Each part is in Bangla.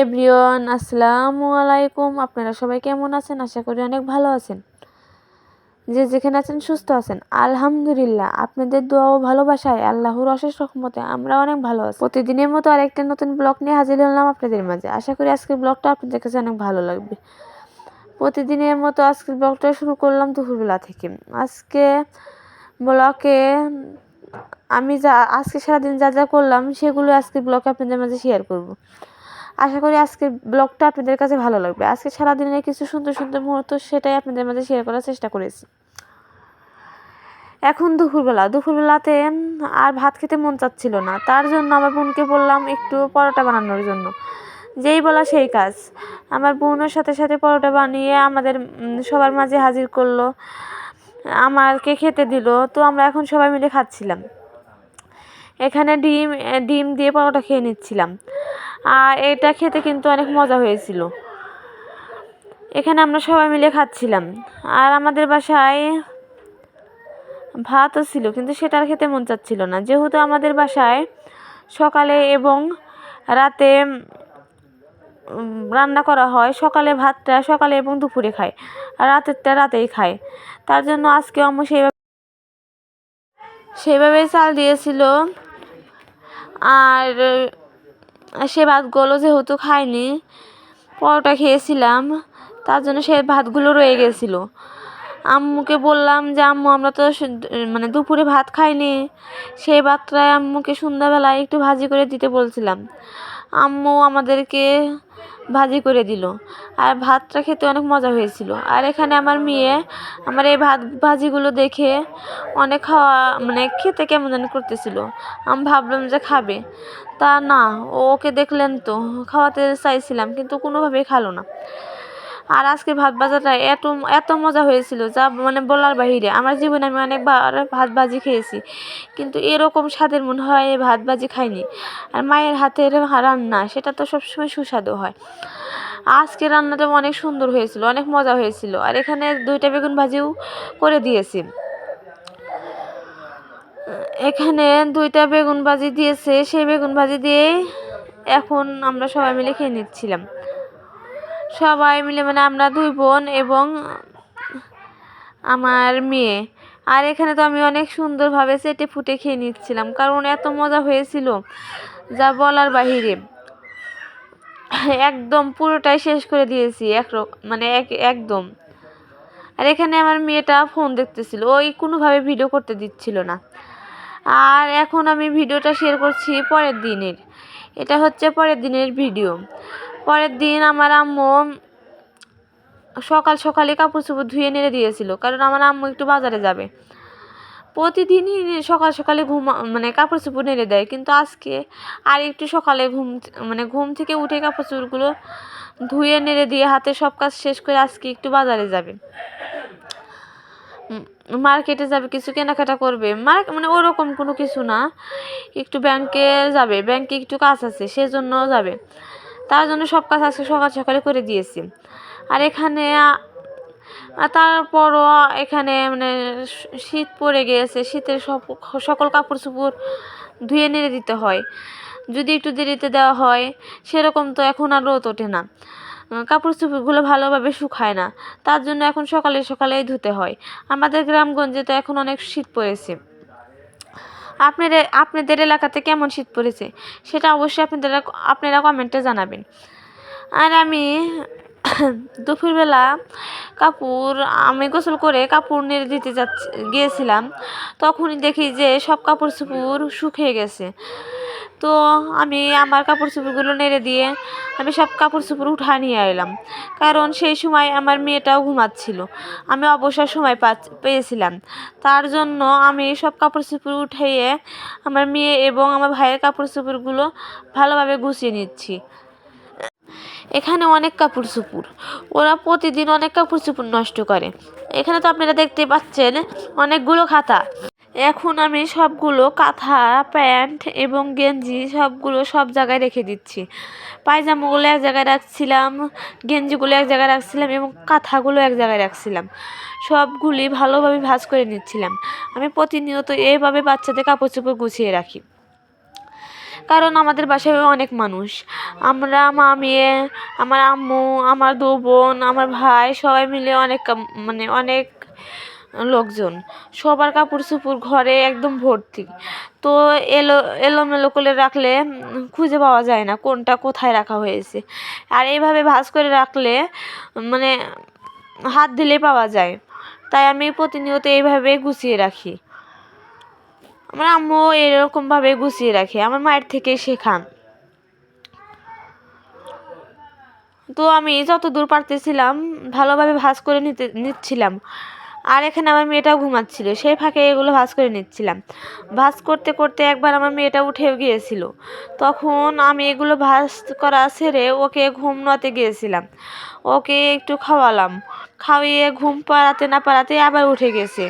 এভরিওয়ান, আসসালামু আলাইকুম। আপনারা সবাই কেমন আছেন? আশা করি অনেক ভালো আছেন। যে যেখানে আছেন সুস্থ আছেন আলহামদুলিল্লাহ। আপনাদের দোয়া ও ভালোবাসায় আল্লাহর অশেষ রহমতে আমরা অনেক ভালো আছি। প্রতিদিনের মতো আরেকটা নতুন ব্লগ নিয়ে হাজির হলাম আপনাদের মাঝে। আশা করি আজকের ব্লগটা আপনাদের কাছে অনেক ভালো লাগবে। প্রতিদিনের মতো আজকের ব্লগটা শুরু করলাম দুপুরবেলা থেকে। আজকে ব্লগে আমি আজকে সারাদিন যা করলাম সেগুলো আজকে ব্লগে আপনাদের মাঝে শেয়ার করব। আশা করি আজকের ব্লগটা আপনাদের কাছে ভালো লাগবে। আজকে সারাদিনের কিছু সুন্দর সুন্দর মুহূর্ত সেটাই আপনাদের মাঝে শেয়ার করার চেষ্টা করেছি। এখন দুপুরবেলাতে আর ভাত খেতে মন চাচ্ছিল না, তার জন্য আমার বোনকে বললাম একটু পরোটা বানানোর জন্য। যেই বলা সেই কাজ, আমার বোনের সাথে সাথে পরোটা বানিয়ে আমাদের সবার মাঝে হাজির করলো, আমাকে খেতে দিল। তো আমরা এখন সবাই মিলে খাচ্ছিলাম। এখানে ডিম দিয়ে পরোটা খেয়ে নিচ্ছিলাম, আর এটা খেতে কিন্তু অনেক মজা হয়েছিল। এখানে আমরা সবাই মিলে খাচ্ছিলাম। আর আমাদের বাসায় ভাতও ছিল, কিন্তু সেটা আর খেতে মন চাচ্ছিল না, যেহেতু আমাদের বাসায় সকালে এবং রাতে রান্না করা হয়। সকালে ভাতটা সকালে এবং দুপুরে খায়, আর রাতেরটা রাতেই খায়। তার জন্য আজকে আম্মু সেইভাবেই চাল দিয়েছিল। আর সে ভাতগুলো যেহেতু খাইনি, পরোটা খেয়েছিলাম, তার জন্য সে ভাতগুলো রয়ে গেছিল। আম্মুকে বললাম যে আম্মু, আমরা তো দুপুরে ভাত খাইনি, সেই ভাতটাই আম্মুকে সন্ধ্যাবেলায় একটু ভাজি করে দিতে বলছিলাম। আম্মু আমাদেরকে ভাজি করে দিল, আর ভাতটা খেতে অনেক মজা হয়েছিল। আর এখানে আমার মেয়ে আমার এই ভাজিগুলো দেখে অনেক খেতে কেমন জানি করতেছিল। আমি ভাবলাম যে খাবে, তা না, ওকে দেখলেন তো খাওয়াতে চাইছিলাম, কিন্তু কোনোভাবেই খেলো না। আর আজকে ভাত ভাজাটা এত মজা হয়েছিল যা বলার বাহিরে। আমার জীবনে আমি অনেকবার ভাত ভাজি খেয়েছি, কিন্তু এরকম স্বাদের মনে হয় ভাত ভাজি খাইনি। আর মায়ের হাতের রান্না সেটা তো সবসময় সুস্বাদু হয়। আজকে রান্নাটা অনেক সুন্দর হয়েছিল, অনেক মজা হয়েছিল। আর এখানে 2টা বেগুন ভাজিও করে দিয়েছি। এখানে 2টা বেগুন ভাজি দিয়েছে, সেই বেগুন ভাজি দিয়ে এখন আমরা সবাই মিলে খেয়ে নিচ্ছিলাম। সবাই মিলে আমরা 2 বোন এবং আমার মেয়ে। আর এখানে তো আমি অনেক সুন্দরভাবে চেটে ফুটে খেয়ে নিচ্ছিলাম, কারণ এত মজা হয়েছিল যা বলার বাহিরে। একদম পুরোটাই শেষ করে দিয়েছি একদম। আর এখানে আমার মেয়েটা ফোন দেখতেছিল, ওই কোনোভাবে ভিডিও করতে দিচ্ছিল না। আর এখন আমি ভিডিওটা শেয়ার করছি পরের দিনের। এটা হচ্ছে পরের দিনের ভিডিও। পরের দিন আমার আম্মু সকালে কাপড় চোপড় ধুয়ে নেড়ে দিয়েছিল, কারণ আমার আম্মু একটু বাজারে যাবে। প্রতিদিনই সকালে কাপড় চোপড় নেড়ে দেয়, কিন্তু আজকে আর একটু সকালে ঘুম থেকে উঠে কাপড় চোপড়গুলো ধুয়ে নেড়ে দিয়ে হাতে সব কাজ শেষ করে আজকে একটু বাজারে যাবে, মার্কেটে যাবে, কিছু কেনাকাটা করবে। ওরকম কোনো কিছু না, একটু ব্যাংকে যাবে, ব্যাংকে একটু কাজ আছে, সেজন্য যাবে। তার জন্য সব কাজ আজকে সকালে করে দিয়েছি। আর এখানে তারপরও এখানে শীত পড়ে গিয়েছে, শীতের সকল কাপড় চোপড় ধুয়ে নেড়ে দিতে হয়। যদি একটু দেরিতে দেওয়া হয়, সেরকম তো এখন আর রোদ ওঠে না, কাপড় চোপড়গুলো ভালোভাবে শুকায় না। তার জন্য এখন সকালেই ধুতে হয়। আমাদের গ্রামগঞ্জে তো এখন অনেক শীত পড়েছে। আপনাদের এলাকাতে কেমন শীত পড়েছে সেটা অবশ্যই আপনারা কমেন্টে জানাবেন। আর আমি দুপুরবেলা আমি গোসল করে কাপড় নেড়ে দিতে গিয়েছিলাম, তখনই দেখি যে সব কাপড় চোপড় শুকিয়ে গেছে। তো আমি আমার কাপড় চোপড়গুলো নেড়ে দিয়ে আমি সব কাপড় চোপড় উঠা নিয়ে এলাম, কারণ সেই সময় আমার মেয়েটাও ঘুমাচ্ছিল। আমি অবসর সময় পেয়েছিলাম, তার জন্য আমি সব কাপড় চোপড় উঠিয়ে আমার মেয়ে এবং আমার ভাইয়ের কাপড় চোপড়গুলো ভালোভাবে গুছিয়ে নিচ্ছি। এখানে অনেক কাপড় চোপড়, ওরা প্রতিদিন অনেক কাপড় চোপড় নষ্ট করে। এখানে তো আপনারা দেখতে পাচ্ছেন অনেকগুলো খাতা। এখন আমি সবগুলো কাঁথা, প্যান্ট এবং গেঞ্জি সব জায়গায় রেখে দিচ্ছি। পায়জামাগুলো এক জায়গায় রাখছিলাম, গেঞ্জিগুলো এক জায়গায় রাখছিলাম এবং কাঁথাগুলো এক জায়গায় রাখছিলাম। সবগুলি ভালোভাবে ভাঁজ করে নিচ্ছিলাম। আমি প্রতিনিয়ত এইভাবে বাচ্চাদের কাপড় চোপড় গুছিয়ে রাখি। কারণ আমাদের বাসায় অনেক মানুষ, আমরা মা মেয়ে, আমার আম্মু, আমার 2 বোন, আমার ভাই সবাই মিলে অনেক মানে অনেক লোকজন, সবার কাপড় চোপড় ঘরে একদম ভর্তি। তো এলোমেলো করে রাখলে খুঁজে পাওয়া যায় না কোনটা কোথায় রাখা হয়েছে। আর এইভাবে ভাঁজ করে রাখলে মানে হাত দিলেই পাওয়া যায়। তাই আমি প্রতিনিয়ত এইভাবে গুছিয়ে রাখি। আমার আম্মু এরকমভাবে গুছিয়ে রাখে, আমার মায়ের থেকে শেখা। তো আমি যতদূর পারতেছিলাম ভালোভাবে ভাঁজ করে নিচ্ছিলাম। আর এখানে আমার মেয়েটাও ঘুমাচ্ছিল, সেই ফাঁকে এগুলো ভাঁজ করে নিচ্ছিলাম। ভাঁজ করতে করতে একবার আমার মেয়েটা উঠেও গিয়েছিল, তখন আমি এগুলো ভাঁজ করা ছেড়ে ওকে ঘুম নোয়াতে গিয়েছিলাম। ওকে একটু খাওয়ালাম, খাইয়ে ঘুম পাড়াতে না পাড়াতে আবার উঠে গেছে,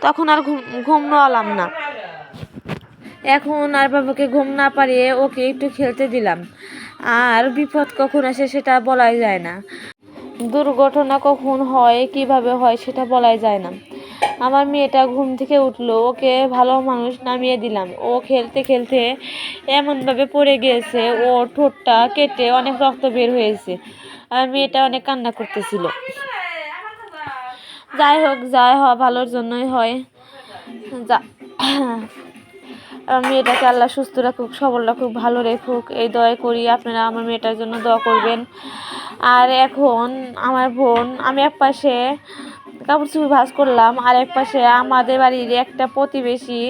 তখন আর ঘুম নোয়ালাম না। এখন আর বাবাকে ঘুম না পাড়িয়ে ওকে একটু খেলতে দিলাম। আর বিপদ কখন আসে সেটা বলাই যায় না, দুর্ঘটনা কখন হয় কিভাবে হয় সেটা বলাই যায় না। আমার মেয়েটা ঘুম থেকে উঠলো, ওকে ভালো মানুষ নামিয়ে দিলাম। ও খেলতে খেলতে এমনভাবে পড়ে গিয়েছে, ওর ঠোঁটটা কেটে অনেক রক্ত বের হয়েছে। আর মেয়েটা অনেক কান্না করতেছিল। যাই হোক, যাই হওয়া ভালোর জন্যই হয়। আমার মেয়েটাকে আল্লাহ সুস্থ রাখুক, সবল রাখুক, ভালো রেখুক, এই দোয়া করি। আপনারা আমার মেয়েটার জন্য দোয়া করবেন। আর এখন আমার বোন, আমি এক পাশে কাপড় চোপড় ভাঁজ করলাম, আর এক পাশে আমাদের বাড়ির একটা প্রতিবেশী,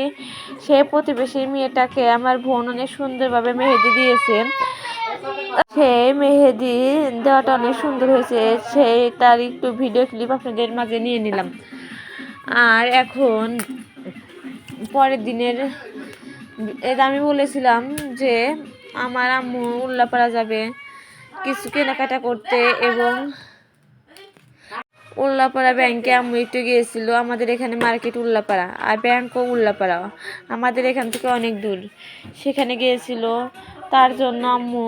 সেই প্রতিবেশীর মেয়েটাকে আমার বোন অনেক সুন্দরভাবে মেহেদি দিয়েছে। সেই মেহেদি দেওয়াটা অনেক সুন্দর হয়েছে, সেই তার একটু ভিডিও ক্লিপ আপনাদের মাঝে নিয়ে নিলাম। আর এখন পরের দিনের আমি বলেছিলাম যে আমার আম্মু উল্লাপাড়া যাবে কিছু কেনাকাটা করতে, এবং উল্লাপাড়া ব্যাংকে আম্মু একটু গিয়েছিল। আমাদের এখানে মার্কেট উল্লাপাড়া, আর ব্যাংকও উল্লাপাড়া, আমাদের এখান থেকে অনেক দূর। সেখানে গিয়েছিল, তার জন্য আম্মু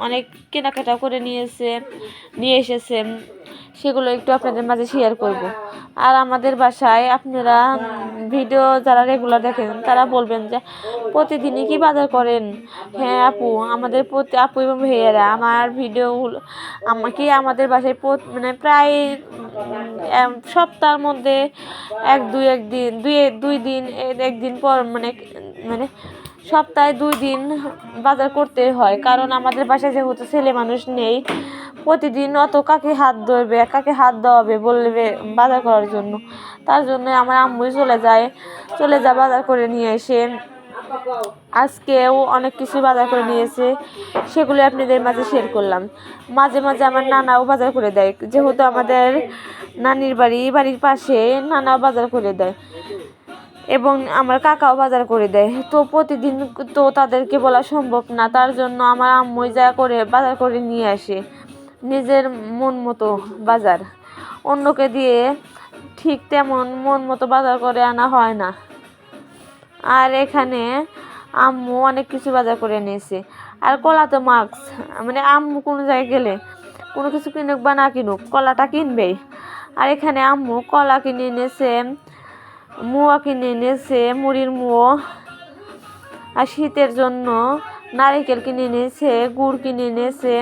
অনেক কেনাকাটা করে নিয়ে এসেছে। সেগুলো একটু আপনাদের মাঝে শেয়ার করব। আর আমাদের বাসায় আপনারা ভিডিও যারা রেগুলার দেখেন তারা বলবেন যে প্রতিদিনই কি বাজার করেন? হ্যাঁ আপু, আমাদের আপু এবং ভাইয়েরা আমার ভিডিও আমাদের বাসায় মানে প্রায় সপ্তাহের মধ্যে একদিন পর মানে সপ্তাহে 2 দিন বাজার করতে হয়। কারণ আমাদের বাসায় যেহেতু ছেলে মানুষ নেই, প্রতিদিন অত কাকে হাত ধরবে, কাকে হাত দেওয়াবে বলবে বাজার করার জন্য। তার জন্য আমার আম্মুই চলে যায় বাজার করে নিয়ে এসে। আজকেও অনেক কিছু বাজার করে নিয়েছে, সেগুলো আপনাদের মাঝে শেয়ার করলাম। মাঝে মাঝে আমার নানাও বাজার করে দেয়, যেহেতু আমাদের নানির বাড়ির পাশে নানাও বাজার করে দেয়, এবং আমার কাকাও বাজার করে দেয়। তো প্রতিদিন তো তাদেরকে বলা সম্ভব না, তার জন্য আমার আম্মুই যা করে বাজার করে নিয়ে আসে, নিজের মন মতো বাজার। অন্যকে দিয়ে ঠিক তেমন মন মতো বাজার করে আনা হয় না। আর এখানে আম্মু অনেক কিছু বাজার করে নিয়েছে। আর কলা তো মাস্ক, মানে আম্মু কোনো জায়গায় গেলে কোনো কিছু কিনুক বা না কিনুক, কলাটা কিনবেই। আর এখানে আম্মু কলা কিনে এনেছে, মুয়া কিনে এনেছে, মুড়ির মুয়ো। আর শীতের জন্য নারিকেল কিনে এনেছে, গুড় কিনে এনেছে,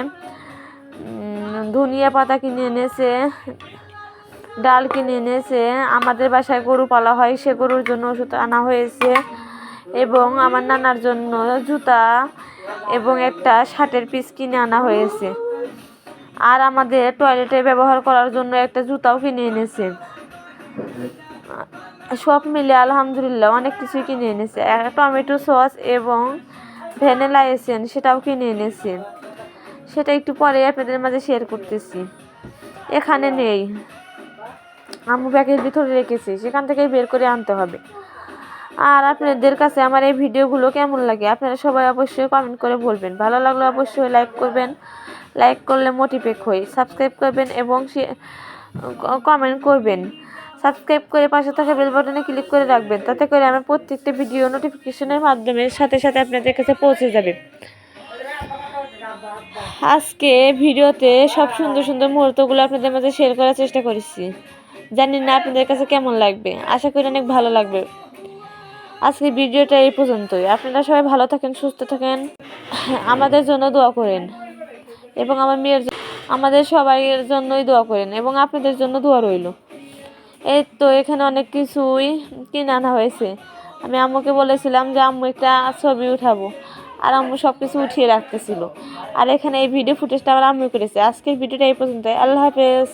ধনিয়া পাতা কিনে এনেছে, ডাল কিনে এনেছে। আমাদের বাসায় গরু পালা হয়, সে গরুর জন্য ওষুধ আনা হয়েছে, এবং আমার নানার জন্য জুতা এবং একটা শার্টের পিস কিনে আনা হয়েছে। আর আমাদের টয়লেটে ব্যবহার করার জন্য একটা জুতাও কিনে এনেছে। সব মিলে আলহামদুলিল্লাহ অনেক কিছুই কিনে এনেছে। টমেটো সস এবং ভ্যানিলা এসেন্স সেটাও কিনে এনেছে, সেটা একটু পরে আপনাদের মাঝে শেয়ার করতেছি। এখানে নেই, আম্মু ব্যাগের ভিতরে রেখেছি, সেখান থেকে বের করে আনতে হবে। আর আপনাদের কাছে আমার এই ভিডিওগুলো কেমন লাগে আপনারা সবাই অবশ্যই কমেন্ট করে বলবেন। ভালো লাগলে অবশ্যই লাইক করবেন, লাইক করলে মোটিভেট হই। সাবস্ক্রাইব করবেন এবং কমেন্ট করবেন। সাবস্ক্রাইব করে পাশে থাকা বেল বাটনে ক্লিক করে রাখবেন, তাতে করে আমার প্রত্যেকটা ভিডিও নোটিফিকেশনের মাধ্যমে সাথে সাথে আপনাদের কাছে পৌঁছে যাবে। আজকে ভিডিওতে সব সুন্দর সুন্দর মুহূর্তগুলো আপনাদের মাঝে শেয়ার করার চেষ্টা করেছি। জানি না আপনাদের কাছে কেমন লাগবে, আশা করি অনেক ভালো লাগবে। আজকের ভিডিওটা এই পর্যন্তই। আপনারা সবাই ভালো থাকেন, সুস্থ থাকেন, আমাদের জন্য দোয়া করেন এবং আমার মেয়ের আমাদের সবাইয়ের জন্যই দোয়া করেন এবং আপনাদের জন্য দোয়া রইল। এই তো এখানে অনেক কিছুই কিনে আনা হয়েছে। আমি আম্মুকে বলেছিলাম যে আম্মু একটা ছবি উঠাবো, আর আম্মু সব কিছু উঠিয়ে রাখতেছিল। আর এখানে এই ভিডিও ফুটেজটা আমার আম্মু করেছে। আজকের ভিডিওটা এই পর্যন্ত। আল্লাহ হাফেজ।